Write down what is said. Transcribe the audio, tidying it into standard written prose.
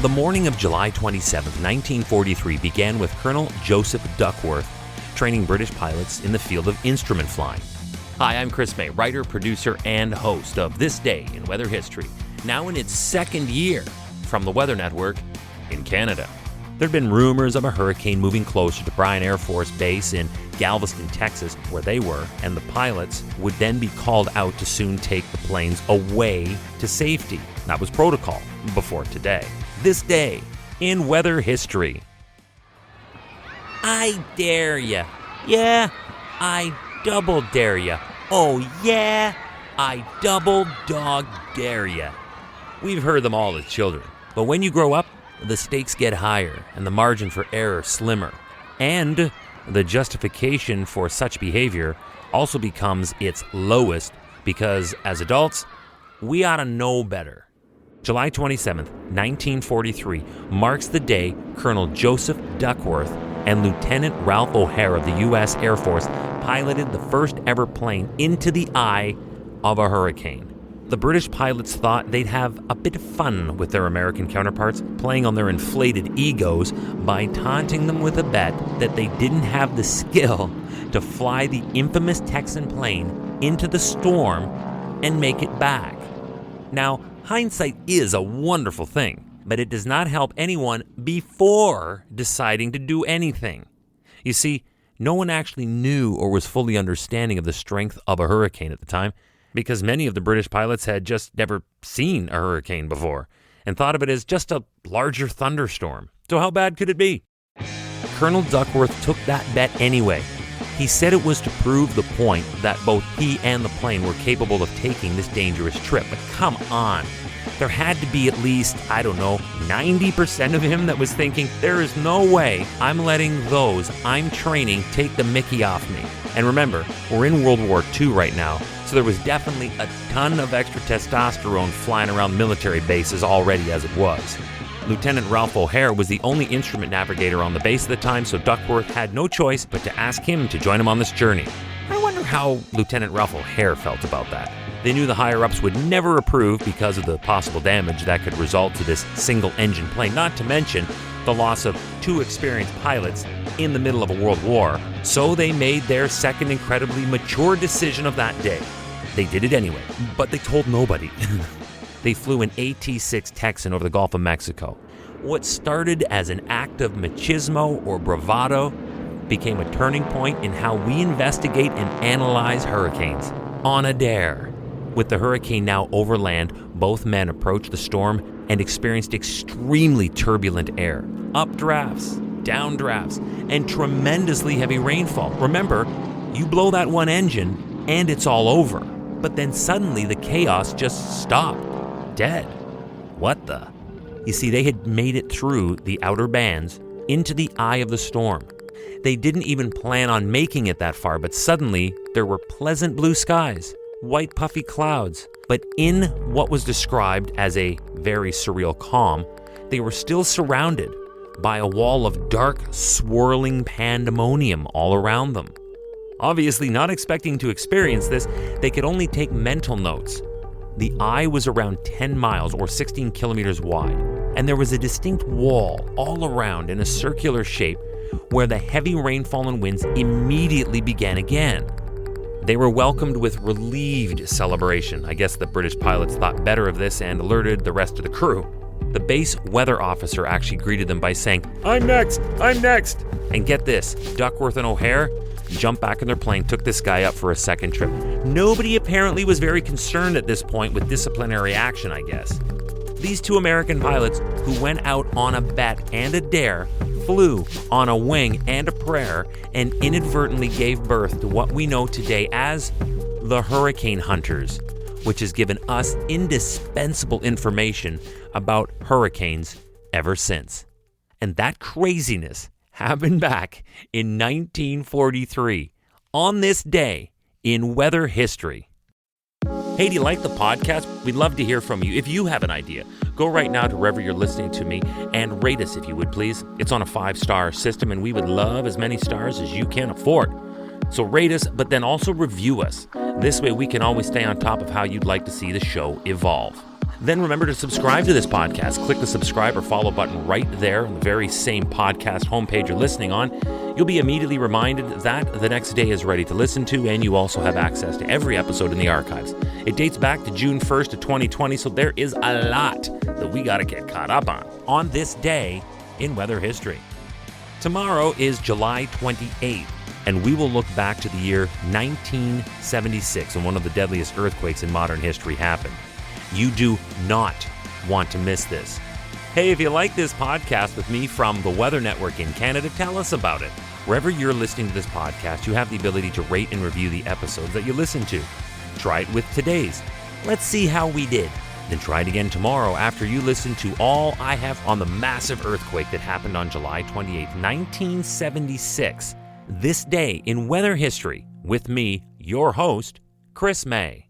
The morning of July 27, 1943 began with Colonel Joseph Duckworth training British pilots in the field of instrument flying. Hi, I'm Chris May, writer, producer, and host of This Day in Weather History, now in its second year from the Weather Network in Canada. There had been rumors of a hurricane moving closer to Bryan Air Force Base in Galveston, Texas, where they were, and the pilots would then be called out to soon take the planes away to safety. That was protocol before today. This day in weather history. I dare ya. Yeah, I double dare ya. Oh yeah, I double dog dare ya. We've heard them all as children, but when you grow up, the stakes get higher and the margin for error slimmer. And the justification for such behavior also becomes its lowest because as adults, we ought to know better. July 27th, 1943 marks the day Colonel Joseph Duckworth and Lieutenant Ralph O'Hare of the U.S. Air Force piloted the first ever plane into the eye of a hurricane. The British pilots thought they'd have a bit of fun with their American counterparts, playing on their inflated egos by taunting them with a bet that they didn't have the skill to fly the infamous Texan plane into the storm and make it back. Now, hindsight is a wonderful thing, but it does not help anyone before deciding to do anything. You see, no one actually knew or was fully understanding of the strength of a hurricane at the time, because many of the British pilots had just never seen a hurricane before and thought of it as just a larger thunderstorm. So how bad could it be? Colonel Duckworth took that bet anyway. He said it was to prove the point that both he and the plane were capable of taking this dangerous trip. But come on, there had to be at least, 90% of him that was thinking, there is no way I'm letting those I'm training take the mickey off me. And remember, we're in World War II right now, so there was definitely a ton of extra testosterone flying around military bases already as it was. Lieutenant Ralph O'Hare was the only instrument navigator on the base at the time, so Duckworth had no choice but to ask him to join him on this journey. I wonder how Lieutenant Ralph O'Hare felt about that. They knew the higher-ups would never approve because of the possible damage that could result to this single-engine plane, not to mention the loss of two experienced pilots in the middle of a world war. So they made their second incredibly mature decision of that day. They did it anyway, but they told nobody. They flew an AT-6 Texan over the Gulf of Mexico. What started as an act of machismo or bravado became a turning point in how we investigate and analyze hurricanes. On a dare. With the hurricane now over land, both men approached the storm and experienced extremely turbulent air. Updrafts, downdrafts, and tremendously heavy rainfall. Remember, you blow that one engine and it's all over. But then suddenly the chaos just stopped. Dead. What the? You see, they had made it through the outer bands into the eye of the storm. They didn't even plan on making it that far, but suddenly there were pleasant blue skies, white puffy clouds. But in what was described as a very surreal calm, they were still surrounded by a wall of dark, swirling pandemonium all around them. Obviously not expecting to experience this, they could only take mental notes. The eye was around 10 miles or 16 kilometers wide, and there was a distinct wall all around in a circular shape where the heavy rainfall and winds immediately began again. They were welcomed with relieved celebration. I guess the British pilots thought better of this and alerted the rest of the crew. The base weather officer actually greeted them by saying, I'm next! And get this, Duckworth and O'Hare jumped back in their plane, took this guy up for a second trip. Nobody apparently was very concerned at this point with disciplinary action, I guess. These two American pilots who went out on a bet and a dare flew on a wing and a prayer and inadvertently gave birth to what we know today as the Hurricane Hunters, which has given us indispensable information about hurricanes ever since. And that craziness happened back in 1943, on this day in weather history. Hey, do you like the podcast? We'd love to hear from you. If you have an idea, go right now to wherever you're listening to me and rate us if you would, please. It's on a 5-star system, and we would love as many stars as you can afford. So rate us, but then also review us. This way we can always stay on top of how you'd like to see the show evolve. Then remember to subscribe to this podcast. Click the subscribe or follow button right there on the very same podcast homepage you're listening on. You'll be immediately reminded that the next day is ready to listen to, and you also have access to every episode in the archives. It dates back to June 1st of 2020, so there is a lot that we got to get caught up on this day in weather history. Tomorrow is July 28th, and we will look back to the year 1976 when one of the deadliest earthquakes in modern history happened. You do not want to miss this. Hey, if you like this podcast with me from the Weather Network in Canada, tell us about it. Wherever you're listening to this podcast, you have the ability to rate and review the episodes that you listen to. Try it with today's. Let's see how we did. Then try it again tomorrow after you listen to all I have on the massive earthquake that happened on July 28, 1976. This day in weather history with me, your host, Chris May.